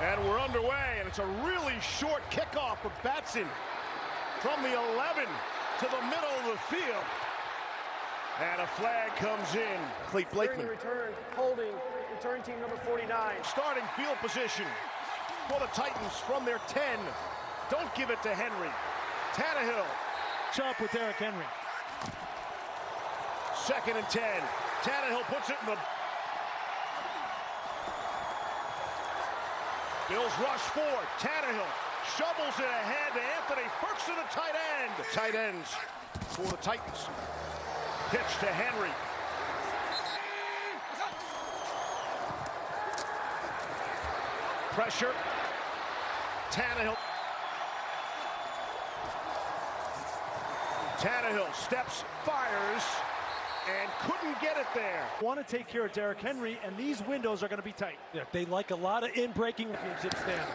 And we're underway, and it's a really short kickoff for Batson from the 11 to the middle of the field. And a flag comes in. Clete Blakeman. Return, holding, return team number 49. Starting field position for the Titans from their 10. Don't give it to Henry. Tannehill. Chop with Derrick Henry. 2nd and 10. Tannehill puts it in the... Bills rush 4. Tannehill shovels it ahead to Anthony Ferguson, the tight end. The tight ends for the Titans. Pitch to Henry. Pressure. Tannehill. Tannehill steps, fires, and couldn't get it there. Want to take care of Derrick Henry, and these windows are going to be tight. Yeah, they like a lot of in-breaking championship stands.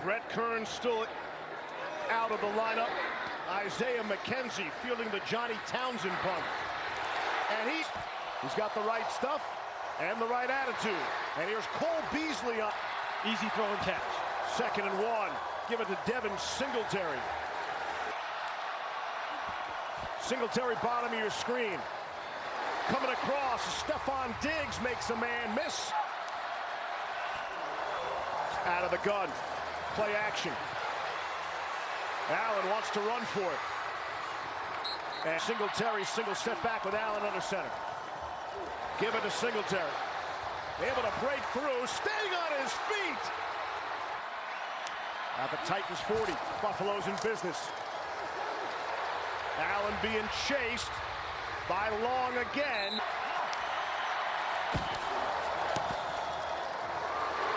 Brett Kern still out of the lineup. Isaiah McKenzie fielding the Johnny Townsend punt. And he's got the right stuff and the right attitude. And here's Cole Beasley up. Easy throw and catch. 2nd and 1. Give it to Devin Singletary. Singletary, bottom of your screen. Coming across, Stephon Diggs makes a man miss. Out of the gun. Play action. Allen wants to run for it. And Singletary, single step back with Allen under center. Give it to Singletary. Able to break through, staying on his feet. At the Titans 40, Buffalo's in business. Allen being chased by Long again.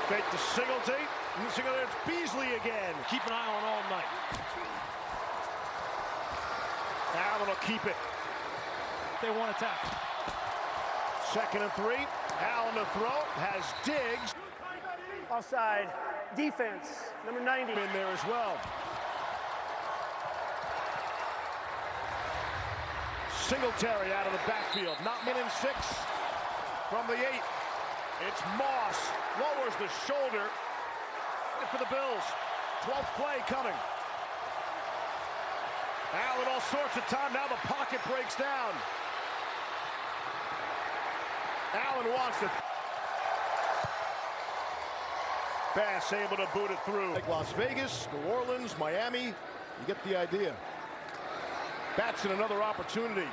Fake to Singletary. It's Beasley again. Keep an eye on all night. Allen will keep it. They want to tackle. 2nd and 3. Allen to throw. Has Diggs. Offside. Defense. Number 90. In there as well. Singletary out of the backfield. Not min and 6 from the 8. It's Moss. Lowers the shoulder for the Bills. 12th play coming. Allen all sorts of time. Now the pocket breaks down. Allen wants it. Bass able to boot it through. Like Las Vegas, New Orleans, Miami. You get the idea. Batson another opportunity.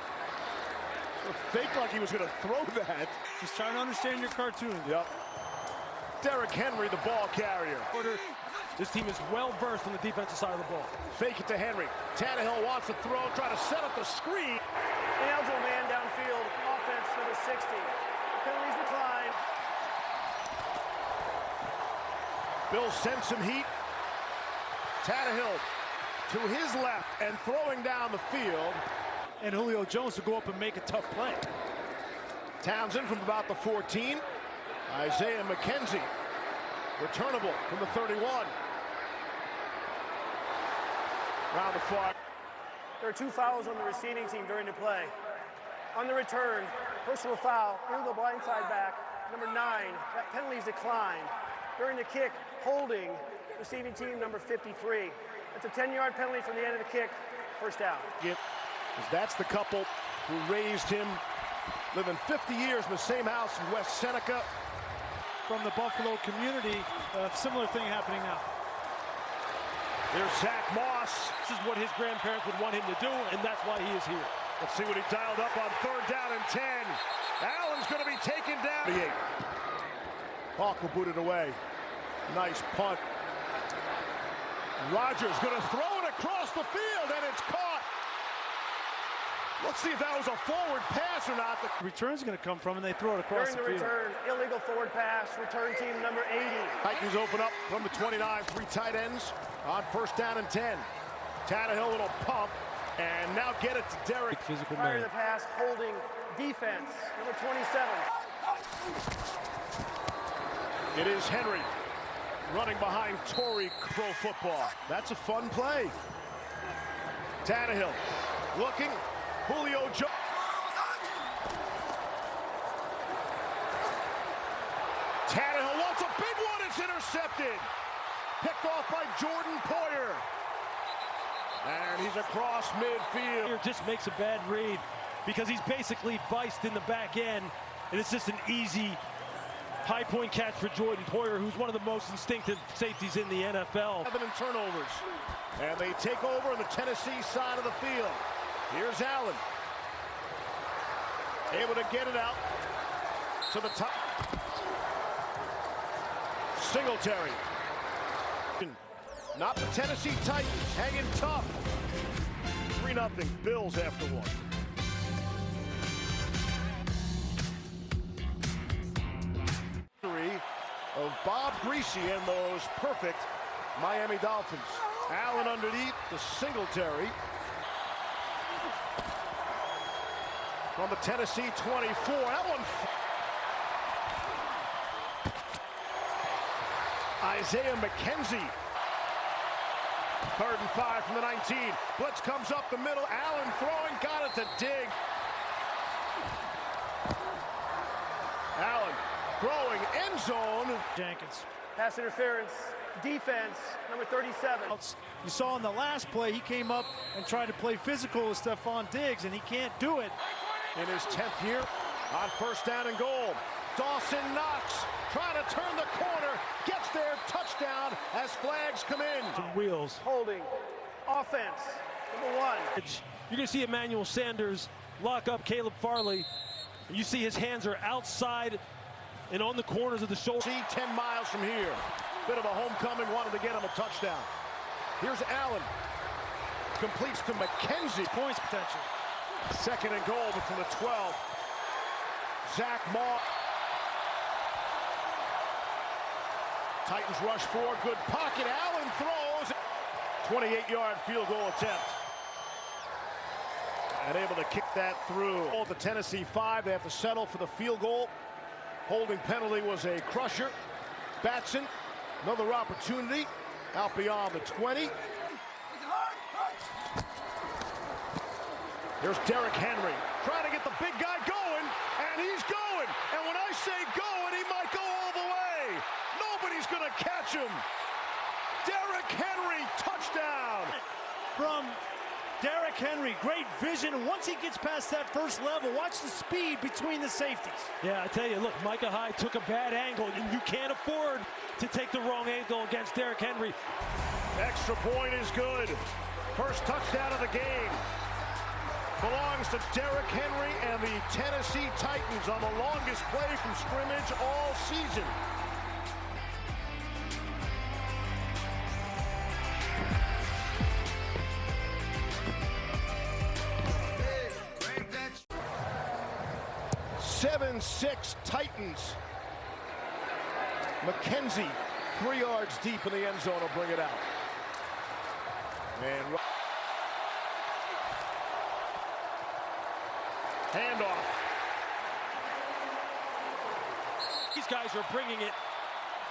So faked like he was going to throw that. Just trying to understand your cartoon. Yep. Derrick Henry, the ball carrier. This team is well versed on the defensive side of the ball. Fake it to Henry. Tannehill wants to throw, try to set up the screen. Ineligible man downfield. Offense number 60. Penalties decline. Bill sends some heat. Tannehill to his left and throwing down the field. And Julio Jones to go up and make a tough play. Townsend from about the 14. Isaiah McKenzie, returnable from the 31. Round the far. There are 2 fouls on the receiving team during the play. On the return, personal foul, illegal blindside back, number 9. That penalties decline. During the kick, holding, receiving team number 53. It's a 10-yard penalty from the end of the kick. First down. That's the couple who raised him, living 50 years in the same house in West Seneca. From the Buffalo community, a similar thing happening now. There's Zach Moss. This is what his grandparents would want him to do, and that's why he is here. Let's see what he dialed up on 3rd down and 10. Allen's going to be taken down. 8. Hawk will boot it away. Nice punt. Rodgers going to throw it across the field, and it's caught. Let's see if that was a forward pass or not. The return's going to come from, and they throw it across the field. During the return, illegal forward pass, return team number 80. Titans open up from the 29, 3 tight ends on 1st down and 10. Tannehill, little pump, and now get it to Derrick. Physical Prior to man. the pass, holding defense, number 27. It is Henry running behind Torrey Pro Football. That's a fun play. Tannehill looking. Julio Jones. Tannehill wants a big one. It's intercepted. Picked off by Jordan Poyer. And he's across midfield. Just makes a bad read because he's basically viced in the back end, and it's just an easy high point catch for Jordan Poyer, who's one of the most instinctive safeties in the NFL. 7 in turnovers. And they take over on the Tennessee side of the field. Here's Allen. Able to get it out to the top. Singletary. Not the Tennessee Titans, hanging tough. 3-0 Bills after one. Of Bob Greasy and those perfect Miami Dolphins. Allen underneath the Singletary. From the Tennessee 24. That one. Isaiah McKenzie. 3rd and 5 from the 19. Blitz comes up the middle. Allen throwing, got it to dig. Allen throwing, end zone. Jenkins. Pass interference, defense, number 37. You saw in the last play, he came up and tried to play physical with Stephon Diggs, and he can't do it. In his 10th year, on 1st down and goal. Dawson Knox trying to turn the corner, gets there, touchdown as flags come in. Some wheels. Holding, offense, number 1. You're going to see Emmanuel Sanders lock up Caleb Farley. You see his hands are outside and on the corners of the shoulder. See, 10 miles from here. Bit of a homecoming, wanted to get him a touchdown. Here's Allen. Completes to McKenzie. Points potential. 2nd and goal, but from the 12. Zach Moss. Titans rush forward, good pocket. Allen throws. 28-yard field goal attempt. And able to kick that through. The Tennessee 5, they have to settle for the field goal. Holding penalty was a crusher. Batson, another opportunity. Out beyond the 20. Here's Derrick Henry, trying to get the big guy going, and he's going. And when I say going, he might go all the way. Nobody's going to catch him. Derrick Henry, touchdown. From Derrick Henry, great vision. Once he gets past that first level, watch the speed between the safeties. Yeah, I tell you, look, Micah Hyde took a bad angle, and you can't afford to take the wrong angle against Derrick Henry. Extra point is good. First touchdown of the game belongs to Derrick Henry and the Tennessee Titans on the longest play from scrimmage all season. Seven, 6 Titans. McKenzie, 3 yards deep in the end zone, will bring it out. And handoff. These guys are bringing it,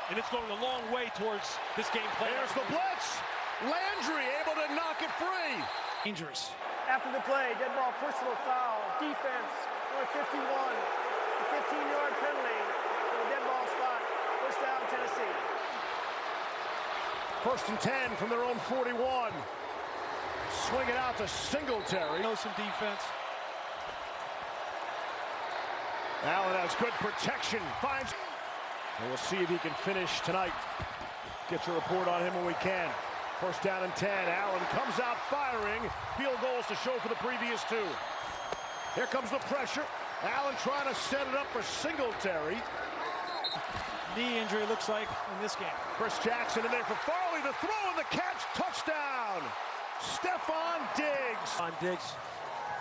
and it's going a long way towards this game plan. There's the blitz. Landry able to knock it free. Dangerous. After the play, dead ball, personal foul, defense, number 51. A 15-yard penalty for the dead ball spot. First down, Tennessee. 1st and 10 from their own 41. Swing it out to Singletary. Knows some defense. Allen has good protection. Finds. And we'll see if he can finish tonight. Get your report on him when we can. 1st down and 10. Allen comes out firing. Field goals to show for the previous 2. Here comes the pressure. Allen trying to set it up for Singletary. Knee injury looks like in this game. Chris Jackson in there for Farley. The throw and the catch. Touchdown. Stephon Diggs. On Diggs.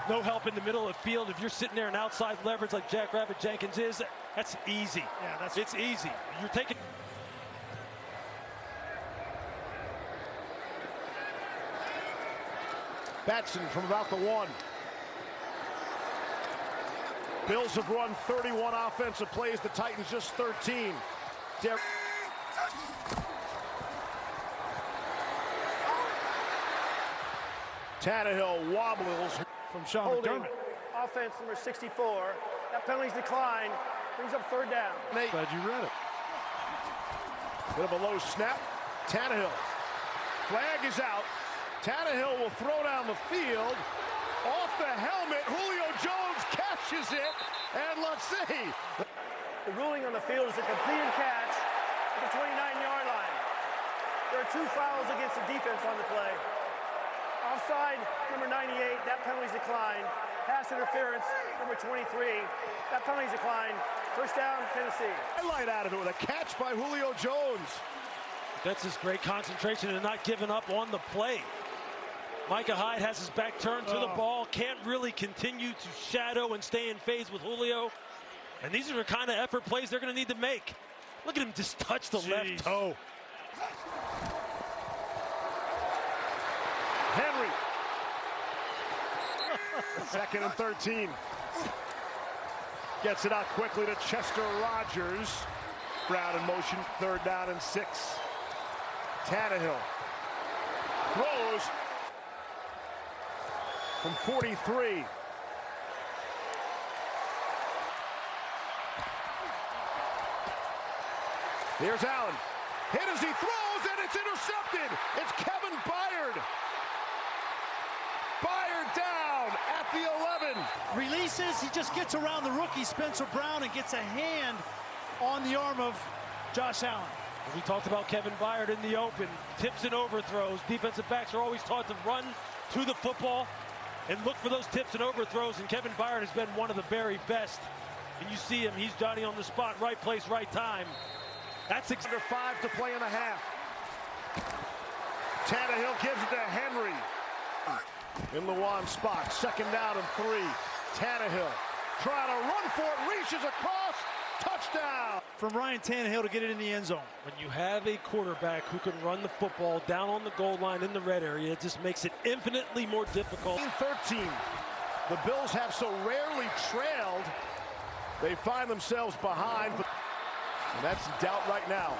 No help in the middle of the field. If you're sitting there in outside leverage like Jackrabbit Jenkins is, that's easy. Yeah, it's easy. You're taking. Batson from about the 1. Bills have run 31 offensive plays. The Titans just 13. Tannehill wobbles. From Sean Holding, McDermott. offense, number 64. That penalty's declined. Brings up 3rd down. Glad you read it. Bit of a low snap. Tannehill. Flag is out. Tannehill will throw down the field. Off the helmet, Julio Jones catches it. And let's see. The ruling on the field is a completed catch at the 29-yard line. There are 2 fouls against the defense on the play. Offside, number 98, that penalty's declined. Pass interference, number 23, that penalty's declined. First down, Tennessee. Highlight out of it with a catch by Julio Jones. That's his great concentration and not giving up on the play. Micah Hyde has his back turned to the ball, can't really continue to shadow and stay in phase with Julio. And these are the kind of effort plays they're going to need to make. Look at him just touch the left toe. Henry. 2nd and 13. Gets it out quickly to Chester Rogers. Brown in motion, 3rd down and 6. Tannehill throws from 43. Here's Allen. Hit as he throws, and it's intercepted. It's Kevin Byard. Byard down at the 11. Releases, he just gets around the rookie Spencer Brown and gets a hand on the arm of Josh Allen. We talked about Kevin Byard in the open. Tips and overthrows. Defensive backs are always taught to run to the football and look for those tips and overthrows, and Kevin Byard has been one of the very best. And you see him, he's Johnny on the spot, right place, right time. That's under 5 to play in the half. Tannehill gives it to Henry. In the one spot, 2nd down and 3. Tannehill trying to run for it, reaches across, touchdown. From Ryan Tannehill to get it in the end zone. when you have a quarterback who can run the football down on the goal line in the red area, it just makes it infinitely more difficult. 13. The Bills have so rarely trailed. They find themselves behind. And that's in doubt right now.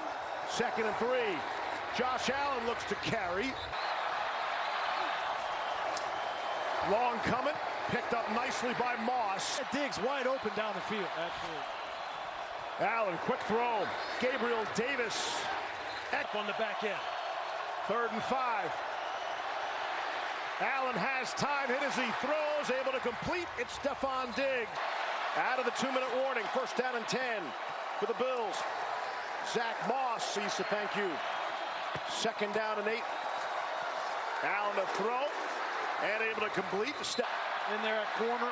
2nd and 3. Josh Allen looks to carry. Long coming. Picked up nicely by Moss. Diggs wide open down the field. Absolutely. Allen, quick throw. Gabriel Davis. On the back end. 3rd and 5. Allen has time. Hit as he throws. Able to complete. It's Stefon Diggs. Out of the 2-minute warning. 1st down and 10 for the Bills. Zach Moss sees the thank you. 2nd down and 8. Allen to throw. And able to complete the step. In there at corner.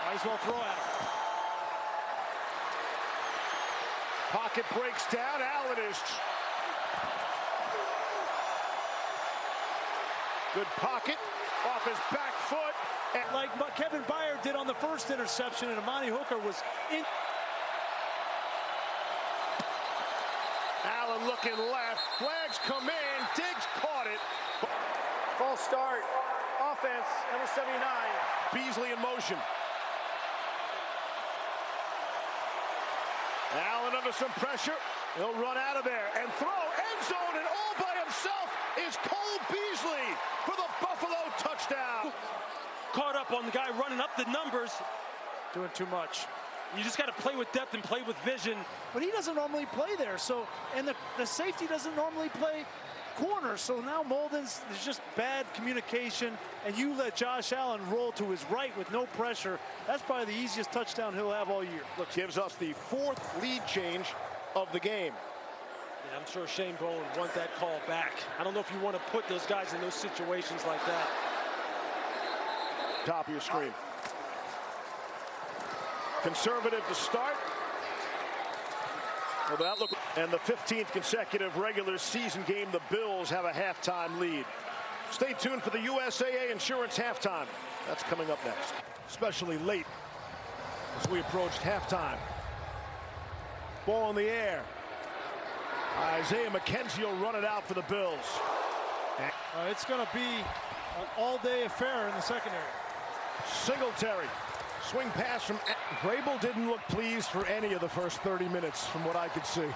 Might as well throw at him. Pocket breaks down. Allen is... Good pocket. Off his back foot. And like Kevin Byard did on the first interception, and Amani Hooker was in. Allen looking left. Flags come in. Diggs caught it. False start. Offense, number 79. Beasley in motion. Allen under some pressure. He'll run out of there and throw. End zone, and all by himself is Cole Beasley for the Buffalo touchdown. Caught up on the guy running up the numbers. Doing too much. You just got to play with depth and play with vision. But he doesn't normally play there. So, and the safety doesn't normally play corner. So now Molden's, there's just bad communication, and you let Josh Allen roll to his right with no pressure. That's probably the easiest touchdown he'll have all year. Look, gives us the 4th lead change of the game. Yeah, I'm sure Shane Bowen would want that call back. I don't know if you want to put those guys in those situations like that. Top of your screen. Conservative to start. Well, that look, and the 15th consecutive regular season game, the Bills have a halftime lead. Stay tuned for the USAA Insurance halftime. That's coming up next, especially late as we approached halftime. Ball in the air. Isaiah McKenzie will run it out for the Bills. It's going to be an all-day affair in the secondary. Singletary. Swing pass from Vrabel didn't look pleased for any of the first 30 minutes from what I could see.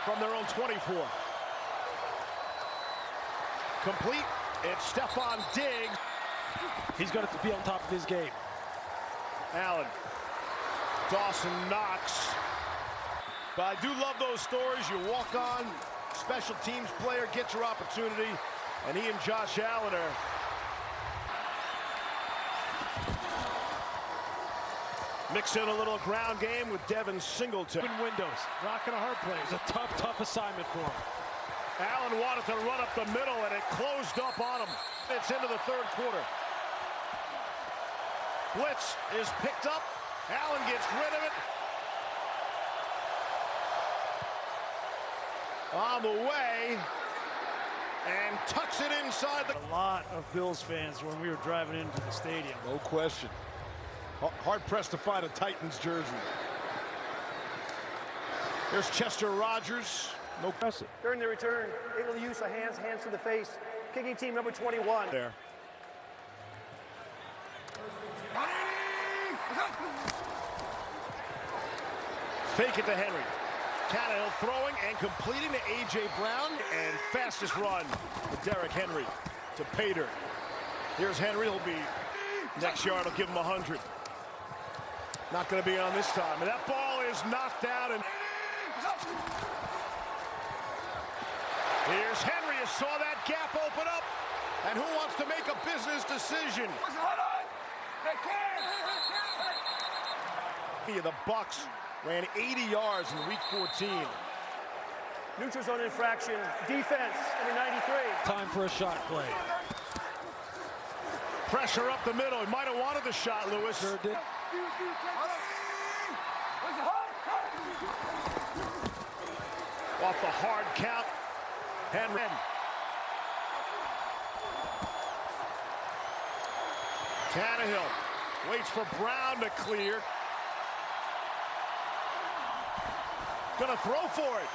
From their own 24. Complete. It's Stefon Diggs. He's got to be on top of his game. Allen. Dawson Knox. But I do love those stories. You walk on special teams player, get your opportunity. And he and Josh Allen are mix in a little ground game with Devin Singleton. Windows, rocking a hard play. It's a tough assignment for him. Allen wanted to run up the middle, and it closed up on him. It's into the third quarter. Blitz is picked up. Allen gets rid of it. On the way, and tucks it inside. A lot of Bills fans when we were driving into the stadium. No question. Hard-pressed to find a Titans jersey. There's Chester Rogers. No pressure. During the return, able to use the hands to the face. Kicking team number 21. There. Fake it to Henry. Tannehill throwing and completing to A.J. Brown. And fastest run to Derrick Henry to Pater. Here's Henry. He'll be next yard. Will give him 100. Not going to be on this time. And that ball is knocked out. And here's Henry. You saw that gap open up. And who wants to make a business decision? The Bucks ran 80 yards in week 14. Neutral zone infraction. Defense, number 93. Time for a shot play. Pressure up the middle. He might have wanted the shot, Lewis. Sure did. Off the hard count. Henry. Tannehill waits for Brown to clear. Gonna throw for it.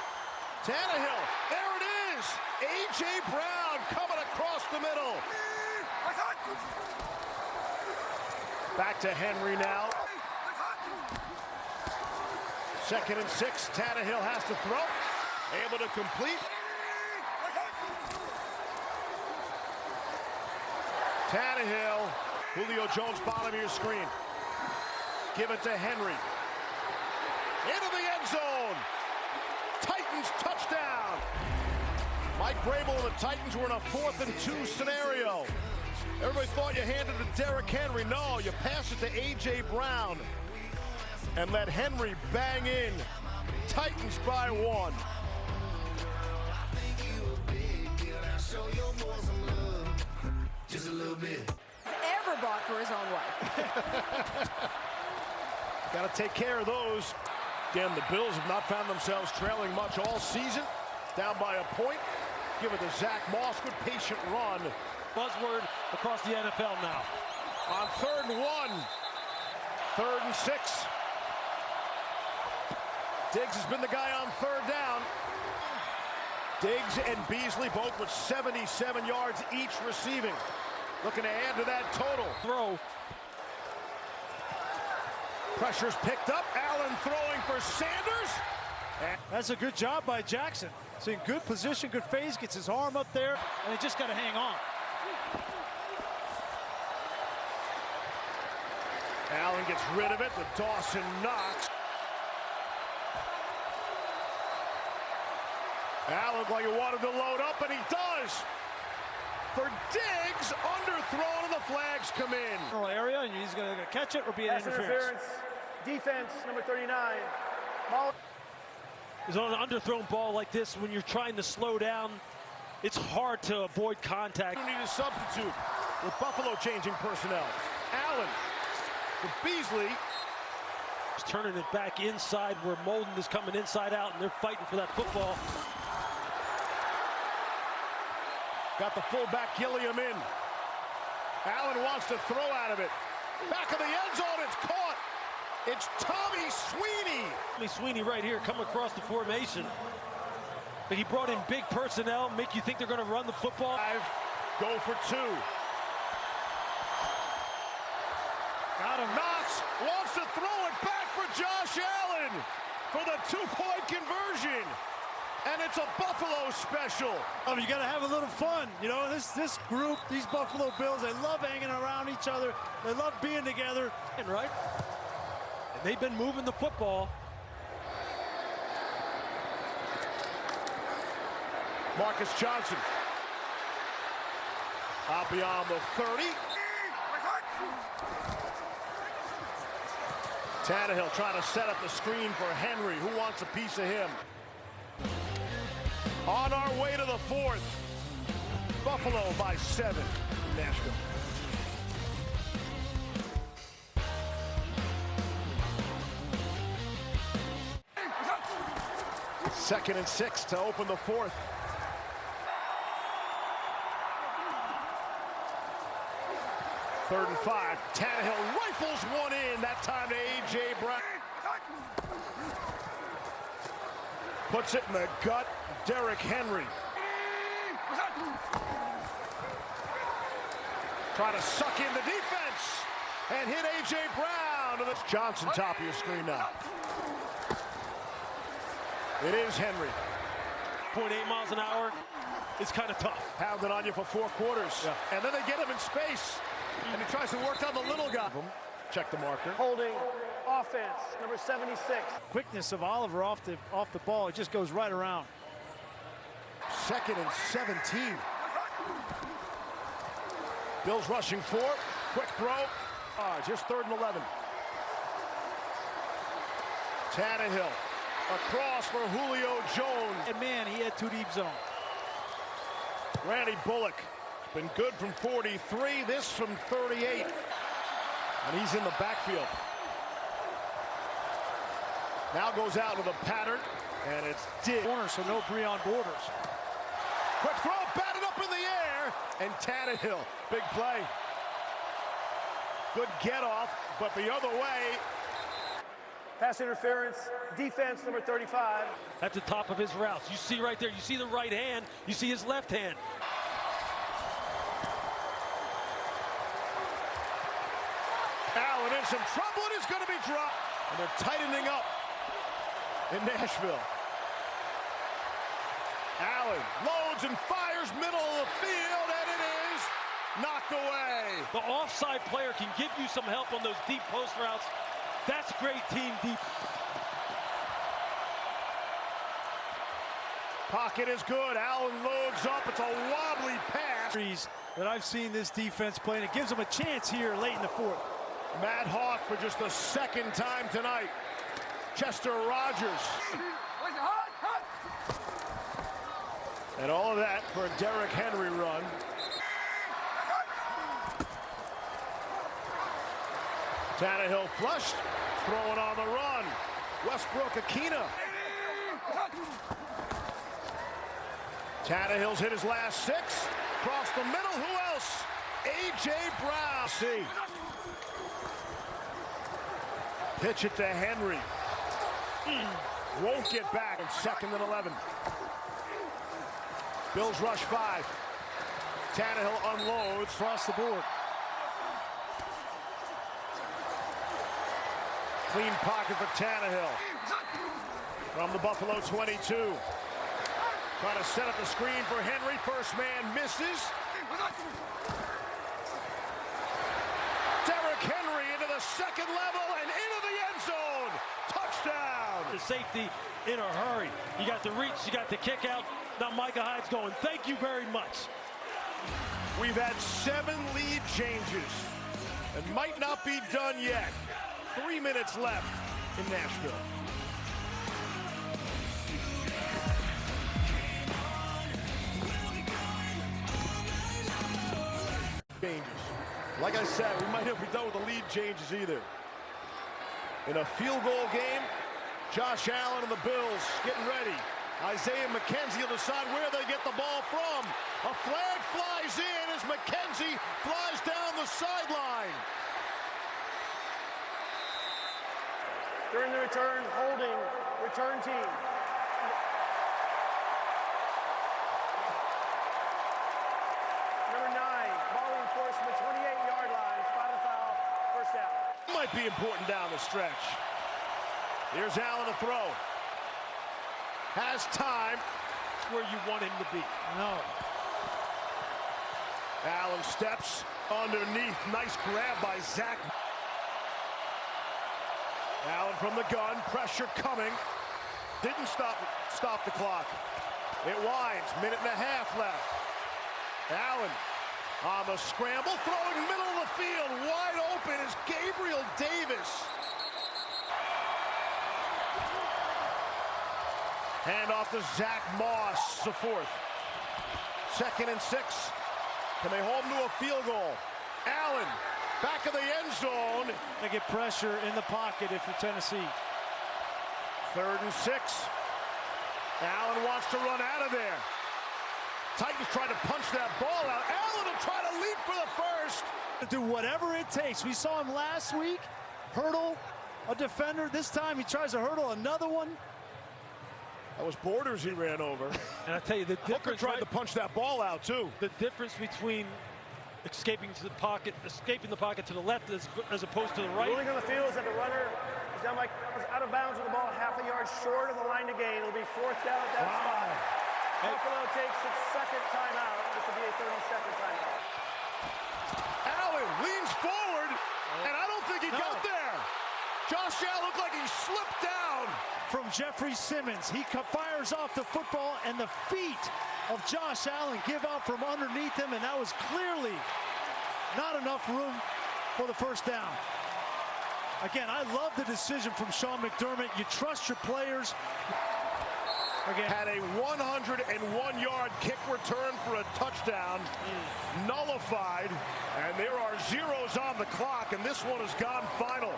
Tannehill. There it is. A.J. Brown coming across the middle. Back to Henry now. 2nd and 6. Tannehill has to throw. Able to complete. Tannehill. Julio Jones, bottom of your screen. Give it to Henry. Into the end zone. Titans touchdown. Mike Vrabel and the Titans were in a 4th and 2 scenario. Everybody thought you handed it to Derrick Henry. No, you pass it to A.J. Brown and let Henry bang in. Titans by 1. Just a little bit. Ever bought for his own wife. Got to take care of those. Again, the Bills have not found themselves trailing much all season. Down by a point. Give it to Zach Moss. Good patient run. Buzzword across the NFL now. On 3rd and 1. 3rd and 6. Diggs has been the guy on 3rd down. Diggs and Beasley both with 77 yards each receiving. Looking to add to that total. Throw. Pressure's picked up. Allen throwing for Sanders. That's a good job by Jackson. So in good position, good phase, gets his arm up there, and he just got to hang on. Allen gets rid of it with Dawson Knox. Allen looked like he wanted to load up, and he does. For Diggs, underthrown, and the flags come in. Area, and he's going to catch it or be an Pass interference. Defense, number 39. Is on an underthrown ball like this, when you're trying to slow down, it's hard to avoid contact. You need a substitute with Buffalo changing personnel. Allen with Beasley. He's turning it back inside where Molden is coming inside out, and they're fighting for that football. Got the fullback Gilliam in. Allen wants to throw out of it. Back of the end zone, it's caught. It's Tommy Sweeney. Tommy Sweeney right here coming across the formation. But he brought in big personnel, make you think they're going to run the football. Go for 2. Got him. Knox wants to throw it back for Josh Allen for the 2-point conversion. And it's a Buffalo special. You got to have a little fun. You know, this group, these Buffalo Bills, they love hanging around each other. They love being together. Right? And they've been moving the football. Marcus Johnson. Out beyond the 30. Tannehill trying to set up the screen for Henry. Who wants a piece of him? On our way to the fourth. Buffalo by 7. Nashville. Second and 6 to open the fourth. Third and 5. Tannehill rifles one in. That time to A.J. Brown. Puts it in the gut. Derrick Henry. Trying to suck in the defense. And hit A.J. Brown. And it's Johnson top of your screen now. It is Henry. 0.8 miles an hour. It's kind of tough. Pounded on you for 4 quarters. Yeah. And then they get him in space. And he tries to work on the little guy. Check the marker. Holding offense, number 76. Quickness of Oliver off the ball. It just goes right around. Second and 17. Bills rushing 4. Quick throw. Just third and 11. Tannehill. Across for Julio Jones. And man, he had 2 deep zone. Randy Bullock. Been good from 43. This from 38. And he's in the backfield. Now goes out with a pattern. And it's dig. Corner, so no Breon Borders. Quick throw, batted up in the air. And Tannehill. Big play. Good get off, but the other way. Pass interference, defense, number 35. At the top of his routes. You see right there, you see the right hand, you see his left hand. Allen in some trouble, and is going to be dropped. And they're tightening up in Nashville. Allen loads and fires middle of the field, and it is knocked away. The offside player can give you some help on those deep post routes. That's great team deep. Pocket is good. Allen loads up. It's a wobbly pass. That I've seen this defense play, and it gives them a chance here late in the fourth. Matt Hawk for just the second time tonight. Chester Rogers. And all of that for a Derrick Henry run. Tannehill flushed. Throwing on the run. Westbrook-Ikhine. Tannehill's hit his last 6. Across the middle. Who else? A.J. Brown. See. Pitch it to Henry. Won't get back. And second and 11. Bills rush 5. Tannehill unloads. Across the board. Clean pocket for Tannehill. From the Buffalo 22. Trying to set up the screen for Henry. First man misses. Derrick Henry into the second level and into the end zone. Touchdown. The safety in a hurry. You got the reach, you got the kick out. Now Micah Hyde's going, thank you very much. We've had 7 lead changes and might not be done yet. 3 minutes left in Nashville. Changes. Like I said, we might not be done with the lead changes either. In a field goal game, Josh Allen and the Bills getting ready. Isaiah McKenzie will decide where they get the ball from. A flag flies in as McKenzie flies down the sideline. During the return, holding, return team. Number 9, ball enforcement, 28-yard line, spot and foul, first down. Might be important down the stretch. Here's Allen to throw. Has time. Where you want him to be. No. Allen steps underneath. Nice grab by Zach. Allen from the gun. Pressure coming. Didn't stop the clock. It winds, minute and a half left. Allen on the scramble, throwing middle of the field. Wide open is Gabriel Davis. Handoff to Zach Moss, the fourth. 2nd and 6. Can they hold him to a field goal? Allen, back of the end zone. They get pressure in the pocket if you're Tennessee. 3rd and 6. Allen wants to run out of there. Titans trying to punch that ball out. Allen will try to leap for the first. To do whatever it takes. We saw him last week hurdle a defender. This time he tries to hurdle another one. That was Borders he ran over. And I tell you, the Hooker difference, tried to punch that ball out too. the difference between escaping the pocket to the left as opposed to the right. Ruling on the field is that the runner is out of bounds with the ball half a yard short of the line to gain. It'll be 4th down at that spot. Buffalo takes its 2nd timeout. This will be a 30-second timeout. Allen leans forward, and I don't think he got there. Josh Allen looked like he slipped down. From Jeffrey Simmons, he fires off the football, and the feet of Josh Allen give out from underneath him, and that was clearly not enough room for the first down. Again, I love the decision from Sean McDermott. You trust your players. Again, Had a 101-yard kick return for a touchdown, nullified, and there are zeros on the clock, and this one has gone final.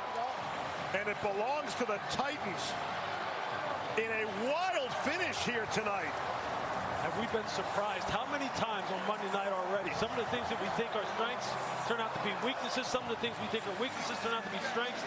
And it belongs to the Titans in a wild finish here tonight. Have we been surprised how many times on Monday night already? Some of the things that we think are strengths turn out to be weaknesses. Some of the things we think are weaknesses turn out to be strengths.